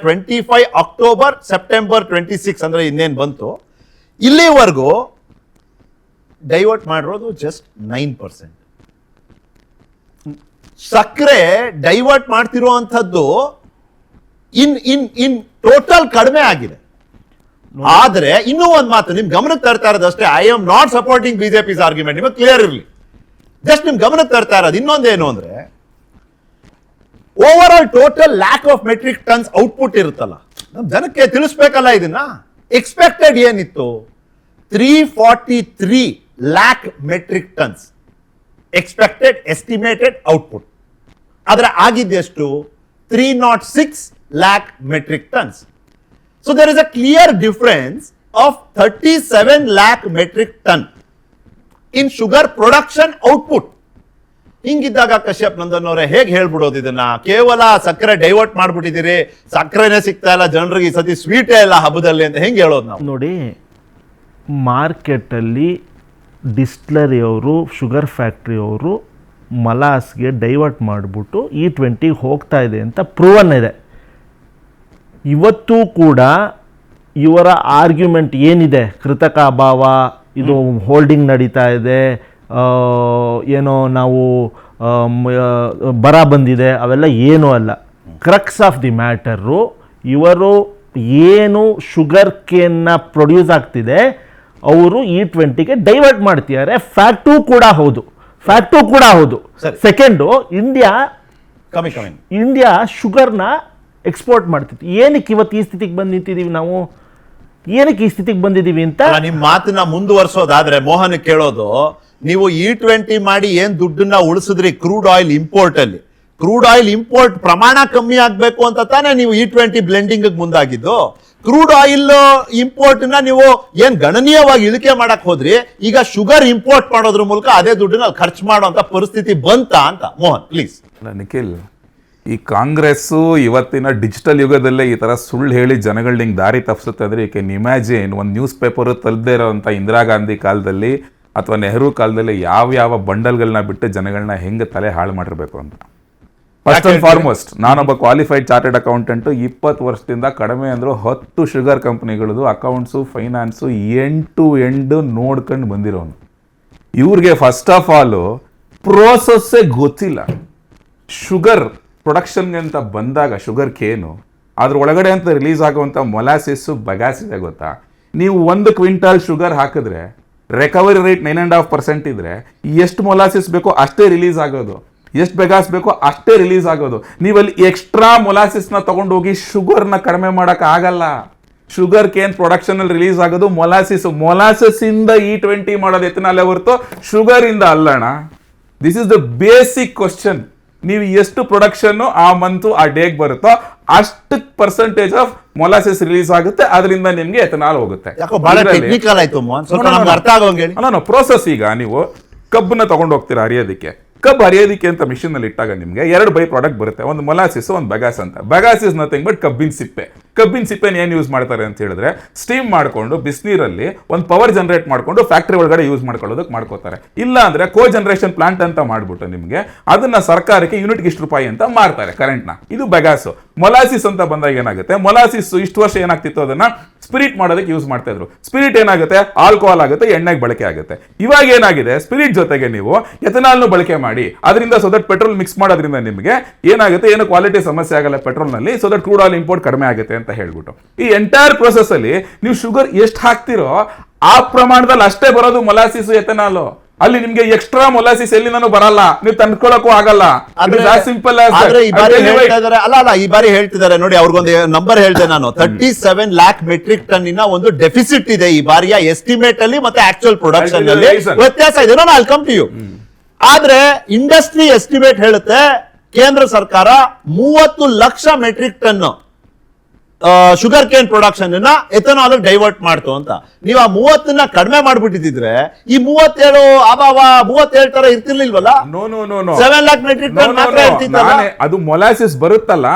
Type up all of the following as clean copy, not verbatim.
25 October September 26 ಅಂದ್ರೆ ಇನ್ನೇನು ಬಂತು, ಇಲ್ಲಿವರೆಗೂ ಡೈವರ್ಟ್ ಮಾಡಿರೋದು ಜಸ್ಟ್ 9%. ಸಕ್ಕರೆ ಡೈವರ್ಟ್ ಮಾಡ್ತಿರುವಂಥದ್ದು ಇನ್ ಟೋಟಲ್ ಕಡಿಮೆ ಆಗಿದೆ. ಆದ್ರೆ ಇನ್ನೂ ಒಂದು ಮಾತು ನಿಮ್ ಗಮನಕ್ಕೆ ತರ್ತಾ ಇರೋದಷ್ಟೇ, I am not supporting BJP's argument, ನಿಮಗೆ ಕ್ಲಿಯರ್ ಇರಲಿ. ಜಸ್ಟ್ ನಿಮ್ ಗಮನಕ್ಕೆ ತರ್ತಾ ಇರೋದು ಇನ್ನೊಂದೇನು ಅಂದ್ರೆ, overall total lakh of metric tons output ಇರುತ್ತಲ್ಲ, ನಮ್ ಜನಕ್ಕೆ ತಿಳಿಸ್ಬೇಕಲ್ಲ ಇದನ್ನ. ಎಕ್ಸ್ಪೆಕ್ಟೆಡ್ ಏನಿತ್ತು 343 lakh metric tons expected estimated output. ಆದ್ರೆ ಆಗಿದ್ದೆಷ್ಟು 306 lakh metric tons. So there is a clear difference of 37 lakh metric ton in sugar production output. ಹಿಂಗಿದ್ದಾಗ ಕಶ್ಯಪ್ ನಂದನ್ ಅವರೇ ಹೇಗೆ ಹೇಳ್ಬಿಡೋದು ಇದನ್ನ? ಕೇವಲ ಸಕ್ಕರೆ ಡೈವರ್ಟ್ ಮಾಡ್ಬಿಟ್ಟಿದ್ದೀರಿ, ಸಕ್ಕರೆನೇ ಸಿಗ್ತಾ ಇಲ್ಲ ಜನರಿಗೆ, ಈ ಸತಿ ಸ್ವೀಟೇ ಇಲ್ಲ ಹಬ್ಬದಲ್ಲಿ ಅಂತ ಹೆಂಗೆ ಹೇಳೋದು ನಾವು? ನೋಡಿ, ಮಾರ್ಕೆಟಲ್ಲಿ ಡಿಸ್ಟಿಲರಿಯವರು, ಶುಗರ್ ಫ್ಯಾಕ್ಟ್ರಿಯವರು ಮಲಾಸ್ಗೆ ಡೈವರ್ಟ್ ಮಾಡಿಬಿಟ್ಟು E20 ಹೋಗ್ತಾ ಇದೆ ಅಂತ ಪ್ರೂವನ್ ಇದೆ. ಇವತ್ತು ಕೂಡ ಇವರ ಆರ್ಗ್ಯುಮೆಂಟ್ ಏನಿದೆ, ಕೃತಕ ಅಭಾವ, ಇದು ಹೋಲ್ಡಿಂಗ್ ನಡೀತಾ ಇದೆ, ಏನೋ ನಾವು ಬರ ಬಂದಿದೆ, ಅವೆಲ್ಲ ಏನೂ ಅಲ್ಲ. ಕ್ರಕ್ಸ್ ಆಫ್ ದಿ ಮ್ಯಾಟರು, ಇವರು ಏನು ಶುಗರ್ ಕೇನ್ನ ಪ್ರೊಡ್ಯೂಸ್ ಆಗ್ತಿದೆ ಅವರು E20ಗೆ ಡೈವರ್ಟ್ ಮಾಡ್ತಿದ್ದಾರೆ. ಫ್ಯಾಕ್ಟೂ ಕೂಡ ಹೌದು. ಸೆಕೆಂಡು, ಇಂಡಿಯಾ ಶುಗರ್ನ ಎಕ್ಸ್ಪೋರ್ಟ್ ಮಾಡ್ತಿತ್ತು. ಏನಕ್ಕೆ ಇವತ್ತು ಈ ಸ್ಥಿತಿಗೆ ಬಂದು ನಿಂತಿದ್ದೀವಿ ನಾವು? ಏನಕ್ಕೆ ಈ ಸ್ಥಿತಿಗೆ ಬಂದಿದ್ದೀವಿ ಅಂತ ನಿಮ್ಮ ಮಾತನ್ನ ಮುಂದುವರ್ಸೋದಾದ್ರೆ ಮೋಹನ್ ಕೇಳೋದು, ನೀವು E20 ಮಾಡಿ ಏನ್ ದುಡ್ಡನ್ನ ಉಳಿಸಿದ್ರಿ ಕ್ರೂಡ್ ಆಯಿಲ್ ಇಂಪೋರ್ಟ್ ಅಲ್ಲಿ? ಕ್ರೂಡ್ ಆಯಿಲ್ ಇಂಪೋರ್ಟ್ ಪ್ರಮಾಣ ಕಮ್ಮಿ ಆಗ್ಬೇಕು ಅಂತ ತಾನೇ ನೀವು E20 ಬ್ಲೆಂಡಿಂಗ್ ಮುಂದಾಗಿದ್ದು. ಕ್ರೂಡ್ ಆಯಿಲ್ ಇಂಪೋರ್ಟ್ ನ ನೀವು ಏನ್ ಗಣನೀಯವಾಗಿ ಇಳಿಕೆ ಮಾಡಕ್ ಹೋದ್ರಿ, ಈಗ ಶುಗರ್ ಇಂಪೋರ್ಟ್ ಮಾಡೋದ್ರ ಮೂಲಕ ಅದೇ ದುಡ್ಡನ್ನ ಖರ್ಚು ಮಾಡುವಂತ ಪರಿಸ್ಥಿತಿ ಬಂತ ಅಂತ. ಮೋಹನ್ ಪ್ಲೀಸ್. ನಿಖಿಲ್, ಈ ಕಾಂಗ್ರೆಸ್ಸು ಇವತ್ತಿನ ಡಿಜಿಟಲ್ ಯುಗದಲ್ಲೇ ಈ ಥರ ಸುಳ್ಳು ಹೇಳಿ ಜನಗಳನ್ನ ಹಿಂಗೆ ದಾರಿ ತಪ್ಪಿಸುತ್ತೆ ಅಂದರೆ, ಯು ಕ್ಯಾನ್ ಇಮ್ಯಾಜಿನ್ ಒಂದು ನ್ಯೂಸ್ ಪೇಪರು ತಲುಪದೇ ಇರೋವಂಥ ಇಂದಿರಾ ಗಾಂಧಿ ಕಾಲದಲ್ಲಿ ಅಥವಾ ನೆಹರು ಕಾಲದಲ್ಲಿ ಯಾವ ಬಂಡಲ್ಗಳನ್ನ ಬಿಟ್ಟು ಜನಗಳನ್ನ ಹೆಂಗೆ ತಲೆ ಹಾಳು ಮಾಡಿರ್ಬೇಕು ಅಂತ. ಫಸ್ಟ್ ಆ್ಯಂಡ್ ಫಾರ್ಮೋಸ್ಟ್, ನಾನೊಬ್ಬ ಕ್ವಾಲಿಫೈಡ್ ಚಾರ್ಟೆಡ್ ಅಕೌಂಟೆಂಟು. 20 ವರ್ಷದಿಂದ ಕಡಿಮೆ ಅಂದರೂ 10 ಶುಗರ್ ಕಂಪ್ನಿಗಳದು ಅಕೌಂಟ್ಸು, ಫೈನಾನ್ಸು ಎಂಡ್ ನೋಡ್ಕೊಂಡು ಬಂದಿರೋನು. ಇವ್ರಿಗೆ ಫಸ್ಟ್ ಆಫ್ ಆಲು ಪ್ರೋಸೆಸ್ಸೇ ಗೊತ್ತಿಲ್ಲ. ಶುಗರ್ ಪ್ರೊಡಕ್ಷನ್ಗೆ ಅಂತ ಬಂದಾಗ ಶುಗರ್ ಕೇನು, ಅದ್ರ ಒಳಗಡೆ ಅಂತ ರಿಲೀಸ್ ಆಗುವಂಥ ಮೊಲಾಸಿಸ್ಸು, ಬಗಾಸಿದೆ ಗೊತ್ತಾ? ನೀವು 1 ಕ್ವಿಂಟಾಲ್ ಶುಗರ್ ಹಾಕಿದ್ರೆ ರಿಕವರಿ ರೇಟ್ 9.5% ಇದ್ರೆ ಎಷ್ಟು ಮೊಲಾಸಿಸ್ ಬೇಕೋ ಅಷ್ಟೇ ರಿಲೀಸ್ ಆಗೋದು, ಎಷ್ಟು ಬೆಗಾಸ್ ಬೇಕೋ ಅಷ್ಟೇ ರಿಲೀಸ್ ಆಗೋದು. ನೀವಲ್ಲಿ ಎಕ್ಸ್ಟ್ರಾ ಮೊಲಾಸಿಸ್ನ ತಗೊಂಡೋಗಿ ಶುಗರ್ನ ಕಡಿಮೆ ಮಾಡೋಕೆ ಆಗಲ್ಲ. ಶುಗರ್ ಕೇನ್ ಪ್ರೊಡಕ್ಷನ್ ಅಲ್ಲಿ ರಿಲೀಸ್ ಆಗೋದು ಮೊಲಾಸಿಸ್ ಇಂದ E20 ಮಾಡೋದು ಎಥನಾಲ್ ಹೊರತು ಶುಗರ್ ಇಂದ ಅಲ್ಲಣ್ಣ. This is the basic question. ನೀವು ಎಷ್ಟು ಪ್ರೊಡಕ್ಷನ್ ಆ ಮಂತು ಆ ಡೇಗೆ ಬರುತ್ತೋ ಅಷ್ಟು ಪರ್ಸೆಂಟೇಜ್ ಆಫ್ ಮೊಲಾಸಿಸ್ ರಿಲೀಸ್ ಆಗುತ್ತೆ, ಅದರಿಂದ ನಿಮ್ಗೆ ಎಥನಾಲ್ ಹೋಗುತ್ತೆ. ಪ್ರೋಸೆಸ್, ಈಗ ನೀವು ಕಬ್ಬನ್ನ ತಗೊಂಡು ಹೋಗ್ತೀರಾ ಹರಿಯೋದಕ್ಕೆ. ಕಬ್ಬು ಹರಿಯೋದಕ್ಕೆ ಅಂತ ಮಿಷಿನ್ ಅಲ್ಲಿ ಇಟ್ಟಾಗ ನಿಮ್ಗೆ 2 ಬೈ ಪ್ರಾಡಕ್ಟ್ ಬರುತ್ತೆ, ಒಂದು ಮೊಲಾಸಿಸ್, ಒಂದು ಬಗಾಸ್ ಅಂತ. ಬಗಾಸ್ ಇಸ್ ನಥಿಂಗ್ ಬಟ್ ಕಬ್ಬಿನ ಸಿಪ್ಪೆನ ಏನ್ ಯೂಸ್ ಮಾಡ್ತಾರೆ ಅಂತ ಹೇಳಿದ್ರೆ, ಸ್ಟೀಮ್ ಮಾಡ್ಕೊಂಡು ಬಿಸಿನೀರಲ್ಲಿ ಒಂದು ಪವರ್ ಜನರೇಟ್ ಮಾಡ್ಕೊಂಡು ಫ್ಯಾಕ್ಟ್ರಿ ಒಳಗಡೆ ಯೂಸ್ ಮಾಡ್ಕೊಳ್ಳೋದಕ್ಕೆ ಮಾಡ್ಕೋತಾರೆ. ಇಲ್ಲ ಅಂದ್ರೆ ಕೋ ಜನರೇಷನ್ ಪ್ಲಾಂಟ್ ಅಂತ ಮಾಡ್ಬಿಟ್ಟು ನಿಮ್ಗೆ ಅದನ್ನ ಸರ್ಕಾರಕ್ಕೆ ಯೂನಿಟ್ಗೆ ಇಷ್ಟು ರೂಪಾಯಿ ಅಂತ ಮಾರ್ತಾರೆ ಕರೆಂಟ್ನ. ಇದು ಬಗಾಸು. ಮೊಲಾಸಿಸ್ ಅಂತ ಬಂದಾಗ ಏನಾಗುತ್ತೆ, ಮೊಲಾಸಿಸ್ ಇಷ್ಟು ವರ್ಷ ಏನಾಗ್ತಿತ್ತು, ಅದನ್ನ ಸ್ಪಿರಿಟ್ ಮಾಡೋದಕ್ಕೆ ಯೂಸ್ ಮಾಡ್ತಾ ಇದ್ರು. ಸ್ಪಿರಿಟ್ ಏನಾಗುತ್ತೆ, ಆಲ್ಕೋಹಾಲ್ ಆಗುತ್ತೆ, ಎಣ್ಣೆಗೆ ಬಳಕೆ ಆಗುತ್ತೆ. ಇವಾಗ ಏನಾಗಿದೆ, ಸ್ಪಿರಿಟ್ ಜೊತೆಗೆ ನೀವು ಎಥನಾಲ್ನು ಬಳಕೆ ಮಾಡಿ, ಅದರಿಂದ ಸೊ ದಟ್ ಪೆಟ್ರೋಲ್ ಮಿಕ್ಸ್ ಮಾಡೋದ್ರಿಂದ ನಿಮಗೆ ಏನಾಗುತ್ತೆ, ಏನು ಕ್ವಾಲಿಟಿ ಸಮಸ್ಯೆ ಆಗಲ್ಲ ಪೆಟ್ರೋಲ್ ನಲ್ಲಿ, so that crude oil import ಕಡಿಮೆ ಆಗುತ್ತೆ ಅಂತ ಹೇಳ್ಬಿಟ್ಟು ಈ ಎಂಟೈರ್ ಪ್ರೊಸೆಸ್ ಅಲ್ಲಿ ನೀವು ಶುಗರ್ ಎಷ್ಟು ಹಾಕ್ತಿರೋ ಆ ಪ್ರಮಾಣದಲ್ಲಿ ಅಷ್ಟೇ ಬರೋದು ಮೊಲಾಸಿಸ್, ಎಥನಾಲ್. ಅಲ್ಲಿ ನಿಮ್ಗೆ ಎಕ್ಸ್ಟ್ರಾ ಮೊಲಾಸಿಸ್ ಎಲ್ಲಿಂದನೂ ಬರಲ್ಲ, ನೀವು ತಂದ್ಕೊಳ್ಳೋಕ್ಕೂ ಆಗಲ್ಲ. ಸಿಂಪಲ್. ಈ ಬಾರಿ ಹೇಳ್ತಿದ್ದಾರೆ ನೋಡಿ, ಅವ್ರಿಗೊಂದು ನಂಬರ್ ಹೇಳ್ದೆ ನಾನು, 37 ಲ್ಯಾಕ್ ಮೆಟ್ರಿಕ್ ಟನ್ ಒಂದು ಡೆಫಿಸಿಟ್ ಇದೆ ಈ ಬಾರಿಯ ಎಸ್ಟಿಮೇಟ್ ಅಲ್ಲಿ ಮತ್ತೆ ಆಕ್ಚುಯಲ್ ಪ್ರೊಡಕ್ಷನ್ ಅಲ್ಲಿ ವ್ಯತ್ಯಾಸ ಇದೆ. ನಾನು ಐ ಕಮ್ ಟು ಯು. ಆದ್ರೆ ಇಂಡಸ್ಟ್ರಿ ಎಸ್ಟಿಮೇಟ್ ಹೇಳುತ್ತೆ ಕೇಂದ್ರ ಸರ್ಕಾರ 30 lakh metric ton sugar cane production ethanol divert ಮಾಡ್ತು ಅಂತ. ನೀವು ಆ 30ನ್ನ ಕಡಿಮೆ ಮಾಡ್ಬಿಟ್ಟಿದ್ರೆ ಈ 37 ತರ ಇರ್ತಿರ್ಲಿಲ್ವಲ್ಲ? 7 ಲ್ಯಾಕ್ ಮೆಟ್ರಿಕ್ ಟನ್ ಮಾತ್ರ ಇರ್ತಿತ್ತಲ್ಲ. ಅದು ಮೊಲಾಸಿಸ್ ಬರುತ್ತಲ್ಲ,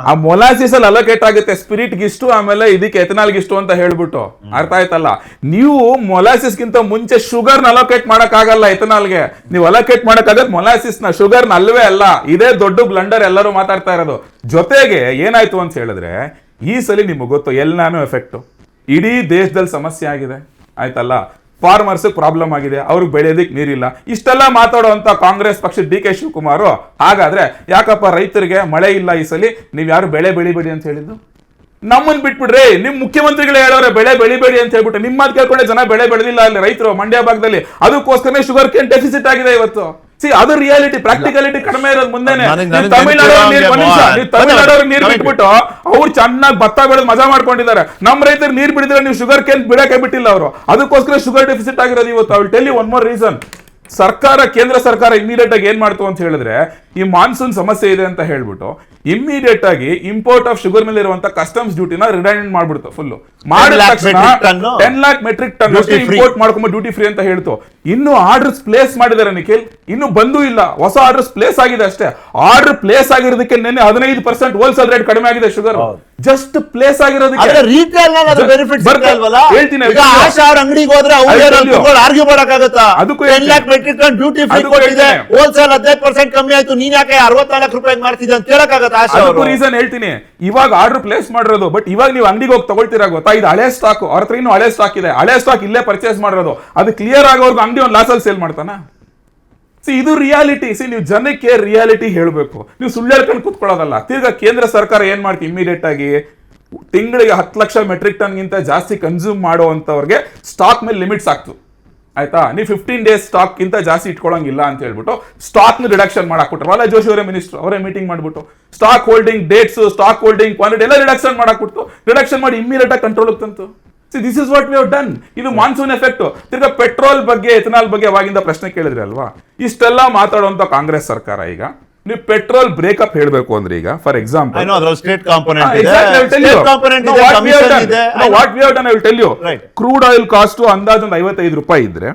ಆ ಮೊಲಾಸಿಸ್ ಅಲ್ಲಿ ಅಲೋಕೇಟ್ ಆಗುತ್ತೆ ಸ್ಪಿರಿಟ್ ಗಿಷ್ಟು, ಆಮೇಲೆ ಇದಕ್ಕೆ ಎಥನಾಲ್ ಗಿಷ್ಟು ಅಂತ ಹೇಳ್ಬಿಟ್ಟು. ಅರ್ಥ ಆಯ್ತಲ್ಲ? ನೀವು ಮೊಲಾಸಿಸ್ ಗಿಂತ ಮುಂಚೆ ಶುಗರ್ ನ ಅಲೋಕೇಟ್ ಮಾಡಕ್ ಆಗಲ್ಲ. ಎಥನಾಲ್ಗೆ ನೀವು ಅಲೋಕೇಟ್ ಮಾಡಕ್ ಆಗತ್ತೆ ಮೊಲಾಸಿಸ್ ನ, ಶುಗರ್ ನ ಅಲ್ವೇ ಅಲ್ಲ. ಇದೇ ದೊಡ್ಡ ಬ್ಲಂಡರ್ ಎಲ್ಲರೂ ಮಾತಾಡ್ತಾ ಇರೋದು. ಜೊತೆಗೆ ಏನಾಯ್ತು ಅಂತ ಹೇಳಿದ್ರೆ, ಈ ಸಲ ನಿಮಗೆ ಗೊತ್ತು ಎಲ್ಲಾನು ಎಫೆಕ್ಟು, ಇಡೀ ದೇಶದಲ್ಲಿ ಸಮಸ್ಯೆ ಆಗಿದೆ ಆಯ್ತಲ್ಲ, ಫಾರ್ಮರ್ಸ್ ಪ್ರಾಬ್ಲಮ್ ಆಗಿದೆ, ಅವ್ರಿಗೆ ಬೆಳೆಯೋದಿಕ್ ನೀರಿಲ್ಲ. ಇಷ್ಟೆಲ್ಲ ಮಾತಾಡುವಂತ ಕಾಂಗ್ರೆಸ್ ಪಕ್ಷದ ಡಿ ಕೆ ಶಿವಕುಮಾರ್ ಹಾಗಾದ್ರೆ ಯಾಕಪ್ಪ ರೈತರಿಗೆ ಮಳೆ ಇಲ್ಲ ಈ ಸಲ, ನೀವ್ ಯಾರು ಬೆಳೆ ಬೆಳಿಬೇಡಿ ಅಂತ ಹೇಳಿದ್ದು? ನಮ್ಮನ್ ಬಿಟ್ಬಿಡ್ರಿ, ನಿಮ್ ಮುಖ್ಯಮಂತ್ರಿಗಳು ಹೇಳೋರೆ ಬೆಳೆ ಬೆಳಿಬೇಡಿ ಅಂತ ಹೇಳ್ಬಿಟ್ಟು ನಿಮ್ಮ ಮಾತು ಕೇಳ್ಕೊಂಡೆ ಜನ ಬೆಳೆ ಬೆಳೆದಿಲ್ಲ ಅಲ್ಲಿ ರೈತರು ಮಂಡ್ಯ ಭಾಗದಲ್ಲಿ. ಅದಕ್ಕೋಸ್ಕರ ಶುಗರ್ ಕೇನ್ ಡೆಫಿಸಿಟ್ ಆಗಿದೆ ಇವತ್ತು. ಅದು ರಿಯಾಲಿಟಿ, ಪ್ರಾಕ್ಟಿಕಾಲಿಟಿ ಕಡಿಮೆ ಇರೋದು ಮುಂದೆನೆ. ತಮಿಳ್ನಾಡವ್ರಿಗೆ ನೀರು ಬಿಟ್ಬಿಟ್ಟು ಅವ್ರು ಚೆನ್ನಾಗಿ ಭತ್ತ ಬೆಳೆದು ಮಜಾ ಮಾಡ್ಕೊಂಡಿದ್ದಾರೆ. ನಮ್ಮ ರೈತರು ನೀರು ಬಿಡಿದ್ರೆ ನೀವು ಶುಗರ್ ಕೇನ್ ಬಿಡಕ್ಕೆ ಬಿಟ್ಟಿಲ್ಲ ಅವರು, ಅದಕ್ಕೋಸ್ಕರ ಶುಗರ್ ಡೆಫಿಸಿಟ್ ಆಗಿರೋದು ಇವತ್ತು. I will tell you one more reason. ಕೇಂದ್ರ ಸರ್ಕಾರ ಇಮಿಡಿಯೇಟ್ ಆಗಿ ಏನ್ ಮಾಡ್ತು ಅಂತ ಹೇಳಿದ್ರೆ, ಈ ಮಾನ್ಸೂನ್ ಸಮಸ್ಯೆ ಇದೆ ಅಂತ ಹೇಳ್ಬಿಟ್ಟು ಇಮಿಡಿಯೇಟ್ ಆಗಿ ಇಂಪೋರ್ಟ್ ಆಫ್ ಶುಗರ್ ಮೇಲೆ ಇರುವಂತ ಕಸ್ಟಮ್ಸ್ ಡ್ಯೂಟಿನ ರಿಡೈಂಡ್ ಮಾಡ್ಬಿಡ್ತು. ಫುಲ್ ಮಾಡಿದ ತಕ್ಷಣ 10 lakh ಮೆಟ್ರಿಕ್ ಟನ್ ಇಂಪೋರ್ಟ್ ಮಾಡ್ಕೊಂಬ ಡ್ಯೂಟಿ ಫ್ರೀ ಅಂತ ಹೇಳ್ತು. ಇನ್ನು ಆರ್ಡರ್ಸ್ ಪ್ಲೇಸ್ ಮಾಡಿದ್ದಾರೆ ನಿಖಿಲ್, ಇನ್ನು ಬಂದೂ ಇಲ್ಲ, ಹೊಸ ಆರ್ಡರ್ಸ್ ಪ್ಲೇಸ್ ಆಗಿದೆ ಅಷ್ಟೇ. ಆರ್ಡರ್ ಪ್ಲೇಸ್ ಆಗಿರೋದಕ್ಕೆ ನಿನ್ನೆ 15% ಹೋಲ್ಸೇಲ್ ರೇಟ್ ಕಡಿಮೆ ಆಗಿದೆ ಶುಗರ್, ಜಸ್ಟ್ ಪ್ಲೇಸ್ ಆಗಿರೋದಕ್ಕೆ. ಹೇಳ್ತೀನಿ, ಅಂಗಡಿಗೆ ಹೋದ್ರೆ ಆರ್ಗ್ಯೂ ಮಾಡಕ್ಕಾಗತ್ತಾ? ಅದಕ್ಕೂ 10 lakh metric ton duty free ಕೊಟ್ಟಿದೆ, ಹೋಲ್ಸೇಲ್ 15% ಕಮ್ಮಿ ಆಯ್ತು, ನೀನ್ ಯಾಕೆ 64 ರೂಪಾಯಿ ಮಾಡ್ತಿದ್ದೆ ಅಂತ ಕೇಳಕ್ಕಾಗತ್ತಾ? ರೀಸನ್ ಹೇಳ್ತೀನಿ, ಇವಾಗ ಆರ್ಡರ್ ಪ್ಲೇಸ್ ಮಾಡಿರೋದು, ಬಟ್ ಇವಾಗ ನೀವು ಅಂಗಡಿಗೆ ಹೋಗಿ ತಗೊಳ್ತೀರಾ ಗೊತ್ತಾ, ಇದು ಹಳೆ ಸ್ಟಾಕ್, ಅವ್ರ ಹತ್ರ ಇನ್ನು ಹಳೆ ಸ್ಟಾಕ್ ಇದೆ, ಹಳೆ ಸ್ಟಾಕ್ ಇಲ್ಲೇ ಪರ್ಚೇಸ್ ಮಾಡಿರೋದು. ಅದು ಕ್ಲಿಯರ್ ಆಗೋರ್ಗು ಅಂಗಡಿ ಒಂದು ಲಾಸಲ್ಲಿ ಸೇಲ್ ಮಾಡ್ತಾನ? ಇದು ರಿಯಾಲಿಟಿ. ನೀವು ಜನಕ್ಕೆ ರಿಯಾಲಿಟಿ ಹೇಳಬೇಕು, ನೀವು ಸುಳ್ಳು ಹೇಳ್ಕೊಂಡು ಕೂತ್ಕೊಳ್ಳೋದಲ್ಲ. ತಿರ್ಗಾ ಕೇಂದ್ರ ಸರ್ಕಾರ ಏನ್ ಮಾಡ್ತೀವಿ, ಇಮಿಡಿಯೇಟ್ ಆಗಿ ತಿಂಗಳಿಗೆ 10 ಲಕ್ಷ ಮೆಟ್ರಿಕ್ ಟನ್ ಗಿಂತ ಜಾಸ್ತಿ ಕನ್ಸ್ಯೂಮ್ ಮಾಡುವಂತವ್ರಿಗೆ ಸ್ಟಾಕ್ ಮೇಲೆ ಲಿಮಿಟ್ಸ್ ಆಗ್ತು ಆಯ್ತಾ. ನೀವು 15 days ಸ್ಟಾಕ್ ಗಿಂತ ಜಾಸ್ತಿ ಇಟ್ಕೊಳ್ಳಂಗಿಲ್ಲ ಅಂತ ಹೇಳ್ಬಿಟ್ಟು ಸ್ಟಾಕ್ ರಿಡಕ್ಷನ್ ಮಾಡಾಕ್ಬಿಟ್ರು. ವಲ್ಲ ಜೋಶಿ ಅವರೇ ಮಿನಿಸ್ಟರ್ ಅವರೇ ಮೀಟಿಂಗ್ ಮಾಡ್ಬಿಟ್ಟು stock holding dates, stock holding quantity ಎಲ್ಲ ರಿಡಕ್ಷನ್ ಮಾಡಾಕ್ಬಿಟ್ಟು, ರಿಡಕ್ಷನ್ ಮಾಡಿ ಇಮಿಡಿಯೇಟ್ ಆಗಿ ಕಂಟ್ರೋಲ್ ತಂತು. This is what we have done. ಇದು ಮಾನ್ಸೂನ್ ಎಫೆಕ್ಟ್. ತಿರ್ಗಾ ಪೆಟ್ರೋಲ್ ಬಗ್ಗೆ, ಎಥನಾಲ್ ಬಗ್ಗೆ ಅವಾಗಿಂದ ಪ್ರಶ್ನೆ ಕೇಳಿದ್ರಿ ಅಲ್ವಾ. ಇಷ್ಟೆಲ್ಲ ಮಾತಾಡುವಂತ ಕಾಂಗ್ರೆಸ್ ಸರ್ಕಾರ ಈಗ ನೀವು ಪೆಟ್ರೋಲ್ ಬ್ರೇಕಪ್ ಹೇಳ್ಬೇಕು ಅಂದ್ರೆ, ಈಗ for example state component crude oil cost ಅಂದಾಜು ಒಂದು 55 ರೂಪಾಯಿ ಇದ್ರೆ,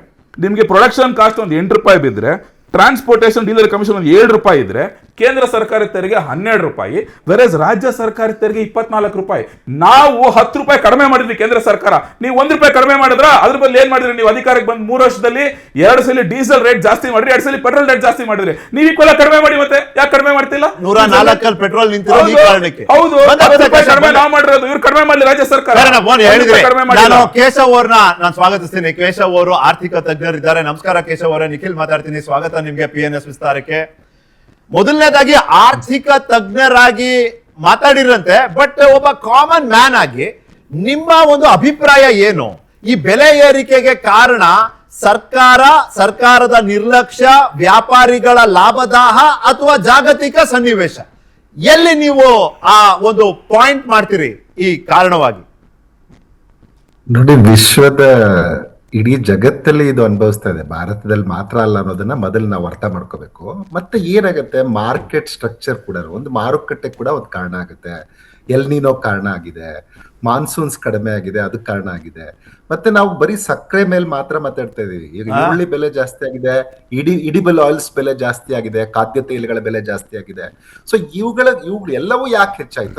ನಿಮ್ಗೆ ಪ್ರೊಡಕ್ಷನ್ ಕಾಸ್ಟ್ ಒಂದು 8 ರೂಪಾಯಿ ಬಿದ್ರೆ, ಟ್ರಾನ್ಸ್ಪೋರ್ಟೇಷನ್ ಡೀಲರ್ ಕಮಿಷನ್ ಒಂದು 7 ರೂಪಾಯಿ ಇದ್ರೆ, ಕೇಂದ್ರ ಸರ್ಕಾರ ತೆರಿಗೆ 12 ರೂಪಾಯಿ, ವೆರೇಸ್ ರಾಜ್ಯ ಸರ್ಕಾರ ತೆರಿಗೆ 24 ರೂಪಾಯಿ. ನಾವು 10 ರೂಪಾಯಿ ಕಡಿಮೆ ಮಾಡಿದ್ವಿ ಕೇಂದ್ರ ಸರ್ಕಾರ, ನೀವು 1 ರೂಪಾಯಿ ಕಡಿಮೆ ಮಾಡಿದ್ರ? ಅದ್ರ ಬದಲು ಏನ್ ಮಾಡಿದ್ರಿ ನೀವು? ಅಧಿಕಾರಕ್ಕೆ ಬಂದ್ 3 ವರ್ಷದಲ್ಲಿ 2 ಸಲ ಡೀಸೆಲ್ ರೇಟ್ ಜಾಸ್ತಿ ಮಾಡಿದ್ರಿ, 2 ಸಲ ಪೆಟ್ರೋಲ್ ರೇಟ್ ಜಾಸ್ತಿ ಮಾಡಿದ್ರಿ. ನೀವು ಈಕ್ವಲ್ ಕಡಿಮೆ ಮಾಡಿ, ಮತ್ತೆ ಯಾಕೆ ಕಡಿಮೆ ಮಾಡ್ತಿಲ್ಲ? 104 ಪೆಟ್ರೋಲ್ ನಿಂತಿರೋದು ಈ ಕಾರಣಕ್ಕೆ. ಹೌದು, 10 ರೂಪಾಯಿ ಕಡಿಮೆ ನಾವು ಮಾಡಿರೋದು, ಇವ್ರು ಕಡಿಮೆ ಮಾಡಲಿ ರಾಜ್ಯ ಸರ್ಕಾರ. ನಾನು ಕೇಶವ್ ಅವ್ರನ್ನ ನಾನು ಸ್ವಾಗತಿಸ್ತೀನಿ. ಕೇಶವ್ ಅವರು ಆರ್ಥಿಕ ತಜ್ಞರಿದ್ದಾರೆ. ನಮಸ್ಕಾರ ಕೇಶವ್ ಅವರೇ, ನಿಖಿಲ್ ಮಾತಾಡ್ತೀನಿ. ಸ್ವಾಗತ ನಿಮ್ಗೆ PNS ವಿಸ್ತಾರಕ್ಕೆ. ಮೊದಲನೇದಾಗಿ ಆರ್ಥಿಕ ತಜ್ಞರಾಗಿ ಮಾತಾಡಿರಂತೆ, ಬಟ್ ಒಬ್ಬ ಕಾಮನ್ ಮ್ಯಾನ್ ಆಗಿ ನಿಮ್ಮ ಒಂದು ಅಭಿಪ್ರಾಯ ಏನು? ಈ ಬೆಲೆ ಏರಿಕೆಗೆ ಕಾರಣ ಸರ್ಕಾರದ ನಿರ್ಲಕ್ಷ್ಯ, ವ್ಯಾಪಾರಿಗಳ ಲಾಭದಾಹ, ಅಥವಾ ಜಾಗತಿಕ ಸನ್ನಿವೇಶ? ಎಲ್ಲಿ ನೀವು ಆ ಒಂದು ಪಾಯಿಂಟ್ ಮಾಡ್ತೀರಿ ಈ ಕಾರಣವಾಗಿ? ನೋಡಿ, ವಿಶ್ವದ ಇಡೀ ಜಗತ್ತಲ್ಲಿ ಇದು ಅನುಭವಿಸ್ತಾ ಇದೆ, ಭಾರತದಲ್ಲಿ ಮಾತ್ರ ಅಲ್ಲ ಅನ್ನೋದನ್ನ ಮೊದಲು ನಾವು ಅರ್ಥ ಮಾಡ್ಕೋಬೇಕು. ಮತ್ತೆ ಏನಾಗುತ್ತೆ, ಮಾರ್ಕೆಟ್ ಸ್ಟ್ರಕ್ಚರ್ ಕೂಡ ಒಂದು ಮಾರುಕಟ್ಟೆ ಕೂಡ ಒಂದು ಕಾರಣ ಆಗುತ್ತೆ. ಎಲ್ನಿನೋ ಕಾರಣ ಆಗಿದೆ, ಮಾನ್ಸೂನ್ಸ್ ಕಡಿಮೆ ಆಗಿದೆ, ಅದು ಕಾರಣ ಆಗಿದೆ. ಮತ್ತೆ ನಾವು ಬರೀ ಸಕ್ಕರೆ ಮೇಲೆ ಮಾತ್ರ ಮಾತಾಡ್ತಾ ಇದೀವಿ. ಈಗ ಈರುಳ್ಳಿ ಬೆಲೆ ಜಾಸ್ತಿ ಆಗಿದೆ, ಇಡಿಬಲ್ ಆಯಿಲ್ಸ್ ಬೆಲೆ ಜಾಸ್ತಿ ಆಗಿದೆ, ಖಾದ್ಯ ತೈಲಗಳ ಬೆಲೆ ಜಾಸ್ತಿ ಆಗಿದೆ. ಸೊ ಇವುಗಳು ಎಲ್ಲವೂ ಯಾಕೆ ಹೆಚ್ಚಾಯ್ತು?